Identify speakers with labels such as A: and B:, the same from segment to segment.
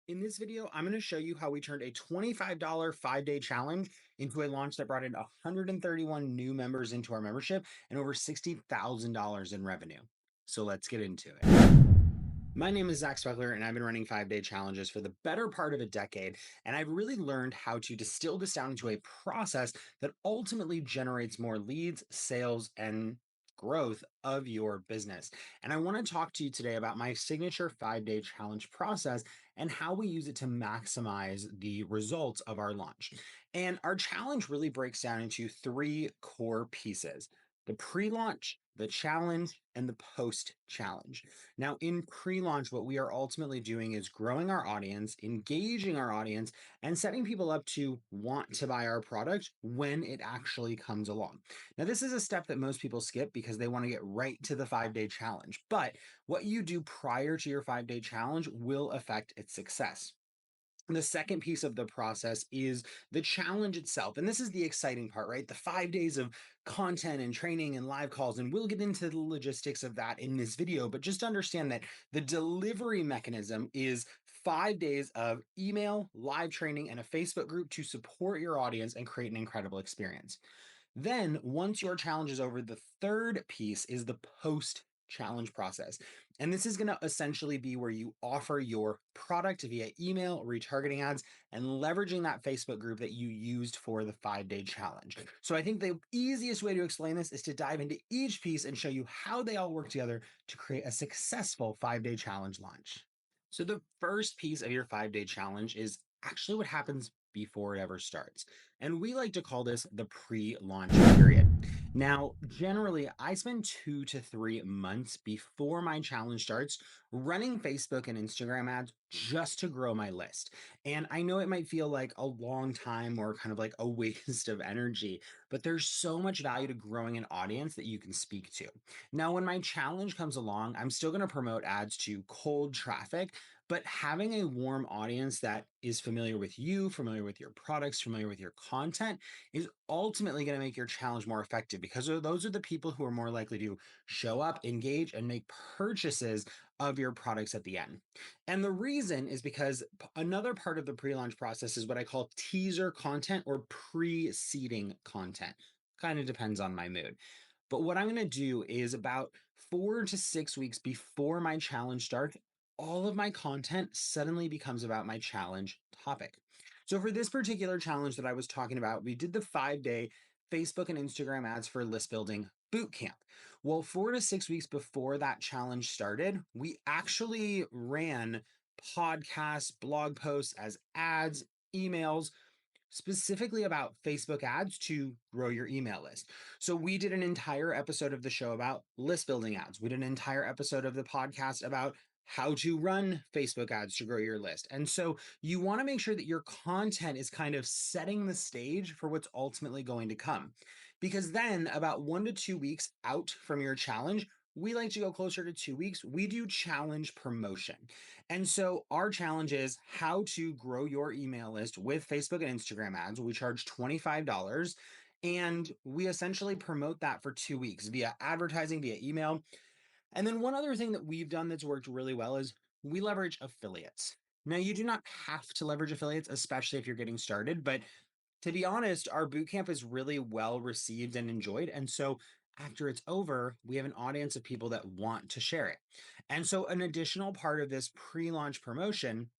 A: In this video, I'm going to show you how we turned a $25 5-day challenge into a launch that brought in 131 new members into our membership and over $60,000 in revenue. So let's get into it. My name is Zach Speckler, and I've been running 5-day challenges for the better part of a decade. And I've really learned how to distill this down into a process that ultimately generates more leads, sales, and growth of your business. And I want to talk to you today about my signature 5-day challenge process and how we use it to maximize the results of our launch. And our challenge really breaks down into three core pieces: the pre launch, the challenge, and the post challenge. Now, in pre launch, what we are ultimately doing is growing our audience, engaging our audience, and setting people up to want to buy our product when it actually comes along. Now, this is a step that most people skip because they want to get right to the 5-day challenge. But what you do prior to your 5-day challenge will affect its success. The second piece of the process is the challenge itself. And this is the exciting part, right? The 5 days of content and training and live calls. And we'll get into the logistics of that in this video. But just understand that the delivery mechanism is 5 days of email, live training, and a Facebook group to support your audience and create an incredible experience. Then, once your challenge is over, the third piece is the post challenge process. And this is going to essentially be where you offer your product via email, retargeting ads, and leveraging that Facebook group that you used for the 5-day challenge. So, I think the easiest way to explain this is to dive into each piece and show you how they all work together to create a successful 5-day challenge launch. So, the first piece of your 5-day challenge is actually what happens before it ever starts. And we like to call this the pre launch period. Now, generally, I spend 2 to 3 months before my challenge starts running Facebook and Instagram ads just to grow my list. And I know it might feel like a long time or kind of like a waste of energy, but there's so much value to growing an audience that you can speak to. Now, when my challenge comes along, I'm still going to promote ads to cold traffic, but having a warm audience that is familiar with you, familiar with your products, familiar with your content is ultimately going to make your challenge more effective because those are the people who are more likely to show up, engage, and make purchases of your products at the end. And the reason is because another part of the pre launch process is what I call teaser content or preceding content. Kind of depends on my mood. But what I'm going to do is about 4 to 6 weeks before my challenge starts, all of my content suddenly becomes about my challenge topic. So for this particular challenge that I was talking about, we did the 5-day Facebook and Instagram ads for list building boot camp. Well, 4 to 6 weeks before that challenge started, we actually ran podcasts, blog posts as ads, emails, specifically about Facebook ads to grow your email list. So we did an entire episode of the show about list building ads. We did an entire episode of the podcast about how to run Facebook ads to grow your list. And so you want to make sure that your content is kind of setting the stage for what's ultimately going to come. Because then about 1 to 2 weeks out from your challenge, we like to go closer to 2 weeks. We do challenge promotion. And so our challenge is how to grow your email list with Facebook and Instagram ads. We charge $25 and we essentially promote that for 2 weeks via advertising, via email. And then one other thing that we've done that's worked really well is we leverage affiliates. Now, you do not have to leverage affiliates, especially if you're getting started, but to be honest, our bootcamp is really well received and enjoyed. And so after it's over, we have an audience of people that want to share it. And so an additional part of this pre-launch promotion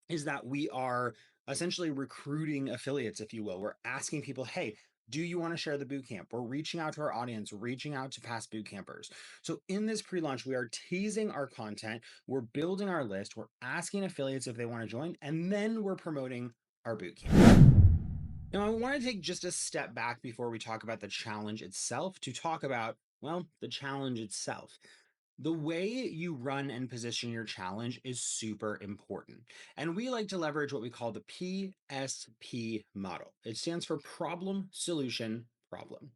A: is that we are essentially recruiting affiliates, if you will. We're asking people, hey, do you want to share the bootcamp? We're reaching out to our audience, reaching out to past boot campers. So in this pre-launch, we are teasing our content, we're building our list, we're asking affiliates if they want to join, and then we're promoting our bootcamp. Now, I want to take just a step back before we talk about the challenge itself to talk about, well, the challenge itself. The way you run and position your challenge is super important. And we like to leverage what we call the PSP model. It stands for problem, solution, problem.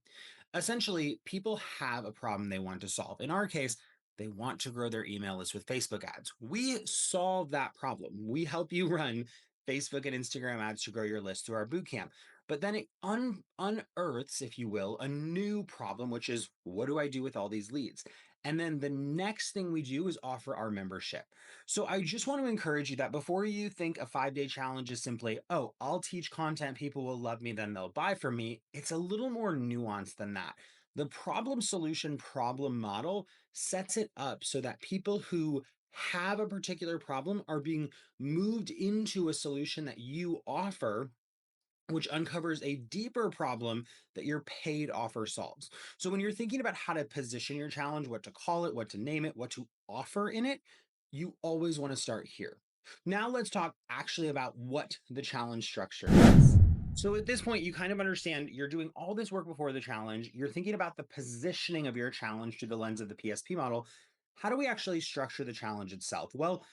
A: Essentially, people have a problem they want to solve. In our case, they want to grow their email list with Facebook ads. We solve that problem. We help you run Facebook and Instagram ads to grow your list through our bootcamp. But then it unearths, if you will, a new problem, which is what do I do with all these leads? And then the next thing we do is offer our membership. So I just want to encourage you that before you think a 5 day challenge is simply, oh, I'll teach content, people will love me, then they'll buy from me, it's a little more nuanced than that. The problem solution problem model sets it up so that people who have a particular problem are being moved into a solution that you offer, which uncovers a deeper problem that your paid offer solves. So when you're thinking about how to position your challenge, what to call it, what to name it, what to offer in it, you always want to start here. Now let's talk actually about what the challenge structure is. So at this point, you kind of understand you're doing all this work before the challenge. You're thinking about the positioning of your challenge through the lens of the PSP model. How do we actually structure the challenge itself? Well,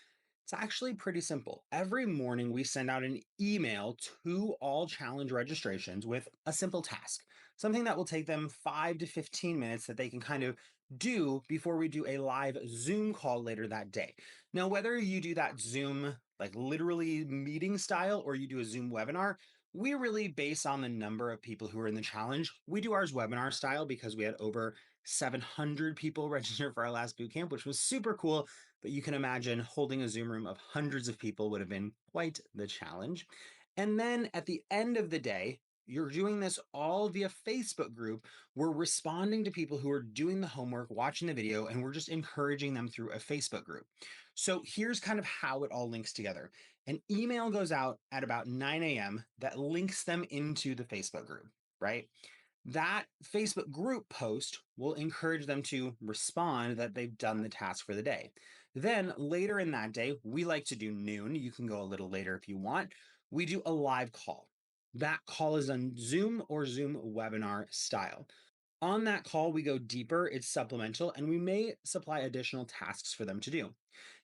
A: it's actually pretty simple. Every morning, we send out an email to all challenge registrations with a simple task, something that will take them 5 to 15 minutes that they can kind of do before we do a live Zoom call later that day. Now, whether you do that Zoom, like literally meeting style, or you do a Zoom webinar, we really base on the number of people who are in the challenge. We do ours webinar style because we had over 700 people register for our last boot camp, which was super cool. But you can imagine holding a Zoom room of hundreds of people would have been quite the challenge. And then at the end of the day, you're doing this all via Facebook group. We're responding to people who are doing the homework, watching the video, and we're just encouraging them through a Facebook group. So here's kind of how it all links together. An email goes out at about 9 a.m. that links them into the Facebook group, right? That Facebook group post will encourage them to respond that they've done the task for the day. Then later in that day, we like to do noon. You can go a little later if you want. We do a live call. That call is on Zoom or Zoom webinar style. On that call, we go deeper, it's supplemental, and we may supply additional tasks for them to do.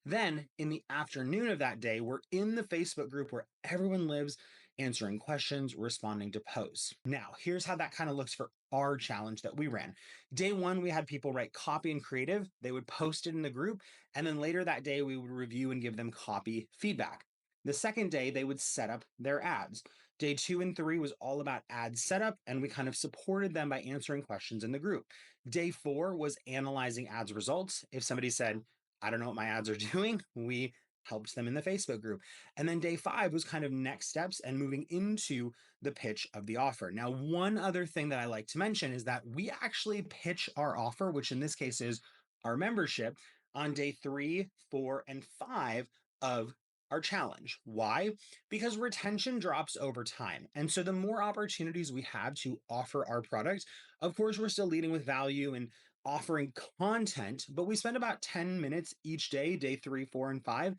A: Then in the afternoon of that day, we're in the Facebook group where everyone lives, answering questions, responding to posts. Now, here's how that kind of looks for our challenge that we ran. Day one, we had people write copy and creative. They would post it in the group. And then later that day, we would review and give them copy feedback. The second day, they would set up their ads. Day 2 and 3 was all about ad setup, and we kind of supported them by answering questions in the group. Day 4 was analyzing ads results. If somebody said, I don't know what my ads are doing, we helped them in the Facebook group. And then day 5 was kind of next steps and moving into the pitch of the offer. Now, one other thing that I like to mention is that we actually pitch our offer, which in this case is our membership, on day 3, 4, and 5 of our challenge. Why? Because retention drops over time. And so the more opportunities we have to offer our product, of course, we're still leading with value and offering content, but we spend about 10 minutes each day, day 3, 4, and 5,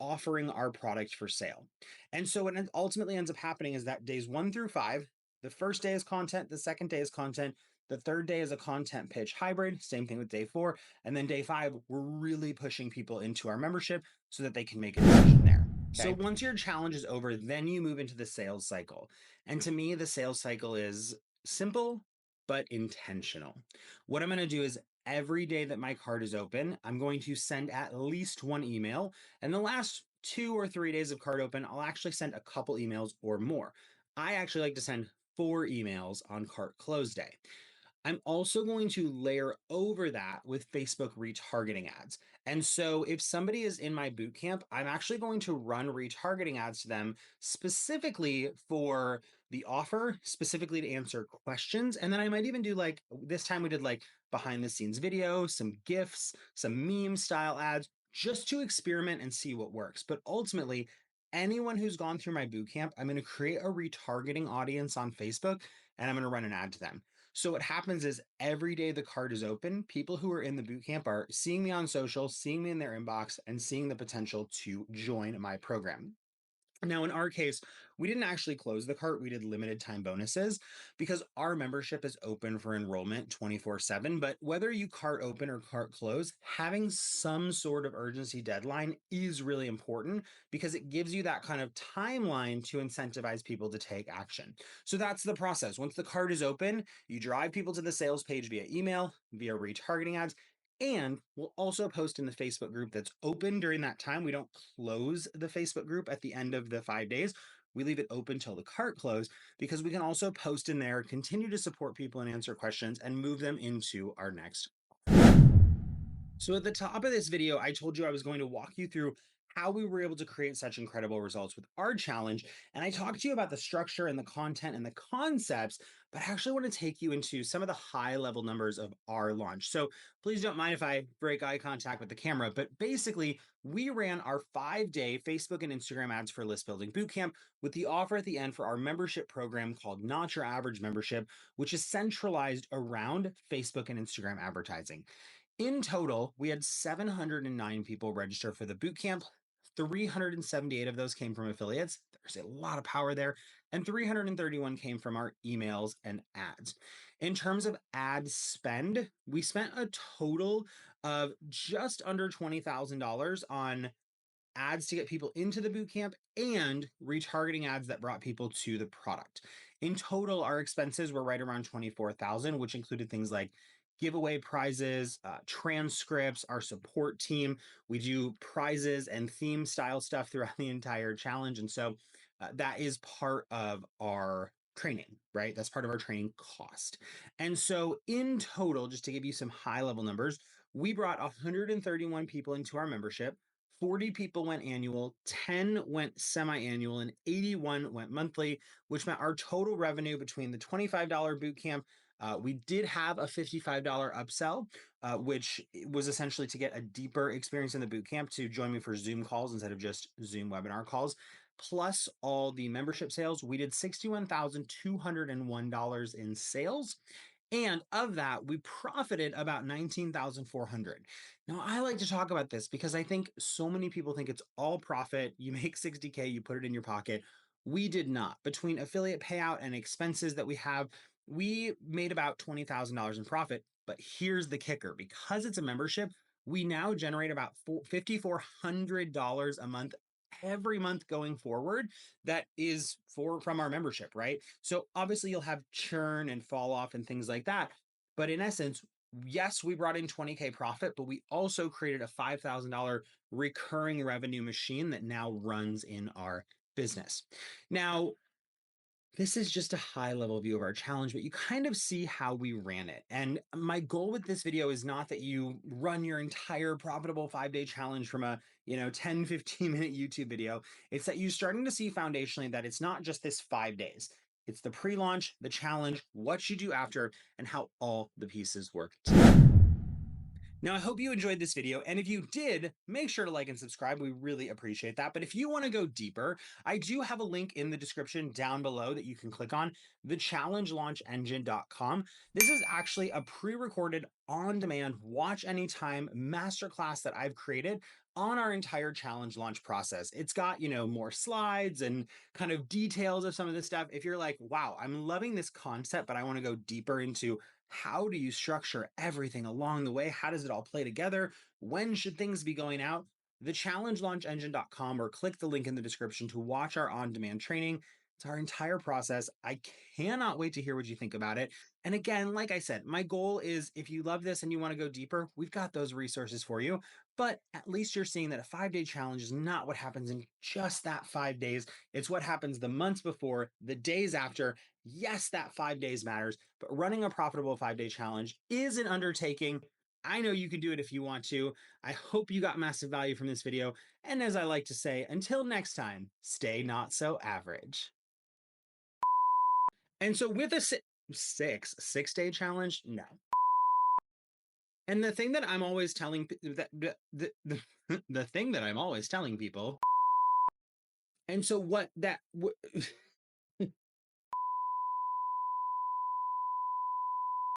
A: offering our product for sale. And so what ultimately ends up happening is that days 1 through 5, the first day is content, the second day is content, the third day is a content pitch hybrid, same thing with day 4. And then day 5, we're really pushing people into our membership so that they can make a decision there. So
B: Okay.
A: once your challenge is over, then you move into the sales cycle. And to me, the sales cycle is simple but intentional. What I'm going to do is every day that my cart is open, I'm going to send at least one email. And the last 2 or 3 days of cart open, I'll actually send a couple emails or more. I actually like to send 4 emails on cart close day. I'm also going to layer over that with Facebook retargeting ads. And so if somebody is in my boot camp, I'm actually going to run retargeting ads to them specifically for the offer, specifically to answer questions. And then I might even do, like this time we did like behind the scenes video, some GIFs, some meme style ads, just to experiment and see what works. But ultimately, anyone who's gone through my boot camp, I'm going to create a retargeting audience on Facebook and I'm going to run an ad to them. So what happens is every day the card is open, people who are in the boot camp are seeing me on social, seeing me in their inbox, and seeing the potential to join my program. Now, in our case, we didn't actually close the cart. We did limited time bonuses because our membership is open for enrollment 24/7. But whether you cart open or cart close, having some sort of urgency deadline is really important because it gives you that kind of timeline to incentivize people to take action. So that's the process. Once the cart is open, you drive people to the sales page via email, via retargeting ads, and we'll also post in the Facebook group that's open during that time. We don't close the Facebook group at the end of the 5 days. We leave it open till the cart close because we can also post in there, continue to support people and answer questions, and move them into our next. So at the top of this video, I told you I was going to walk you through how we were able to create such incredible results with our challenge. And I talked to you about the structure and the content and the concepts, but I actually want to take you into some of the high level numbers of our launch. So please don't mind if I break eye contact with the camera, but basically we ran our 5-day Facebook and Instagram ads for list building bootcamp with the offer at the end for our membership program called Not Your Average Membership, which is centralized around Facebook and Instagram advertising. In total, we had 709 people register for the bootcamp. 378 of those came from affiliates. There's a lot of power there. And 331 came from our emails and ads. In terms of ad spend, we spent a total of just under $20,000 on ads to get people into the bootcamp and retargeting ads that brought people to the product. In total, our expenses were right around 24,000, which included things like giveaway prizes, transcripts, our support team. We do prizes and theme style stuff throughout the entire challenge. And so that is part of our training, right? That's part of our training cost. And so in total, just to give you some high level numbers, we brought 131 people into our membership. 40 people went annual, 10 went semi-annual, and 81 went monthly, which meant our total revenue between the $25 boot camp. We did have a $55 upsell, which was essentially to get a deeper experience in the boot camp to join me for Zoom calls instead of just Zoom webinar calls. Plus all the membership sales, we did $61,201 in sales. And of that, we profited about 19,400. Now, I like to talk about this because I think so many people think it's all profit. You make 60K, you put it in your pocket. We did not. Between affiliate payout and expenses that we have, we made about $20,000 in profit. But here's the kicker, because it's a membership, we now generate about $5,400 a month every month going forward that is from our membership, right? So obviously you'll have churn and fall off and things like that. But in essence, yes, we brought in 20K profit, but we also created a $5,000 recurring revenue machine that now runs in our business. Now, this is just a high level view of our challenge, but you kind of see how we ran it. And my goal with this video is not that you run your entire profitable 5-day challenge from a 10, 15-minute YouTube video. It's that you're starting to see foundationally that it's not just this 5 days. It's the pre-launch, the challenge, what you do after, and how all the pieces work together. Now, I hope you enjoyed this video, and if you did, make sure to like and subscribe. We really appreciate that. But if you want to go deeper, I do have a link in the description down below that you can click on, thechallengelaunchengine.com. This is actually a pre-recorded, on-demand, watch anytime masterclass that I've created on our entire challenge launch process. It's got, more slides and kind of details of some of this stuff. If you're like, wow, I'm loving this concept, but I want to go deeper into how do you structure everything along the way? How does it all play together? When should things be going out? TheChallengeLaunchEngine.com, or click the link in the description to watch our on-demand training. It's our entire process. I cannot wait to hear what you think about it. And again, like I said, my goal is if you love this and you want to go deeper, we've got those resources for you. But at least you're seeing that a 5-day challenge is not what happens in just that 5 days. It's what happens the months before, the days after. Yes, that 5 days matters, but running a profitable 5-day challenge is an undertaking. I know you can do it if you want to. I hope you got massive value from this video. And as I like to say, until next time, stay not so average. And so with a 6-day challenge, no. And the thing that I'm always telling the thing that I'm always telling people. And so what that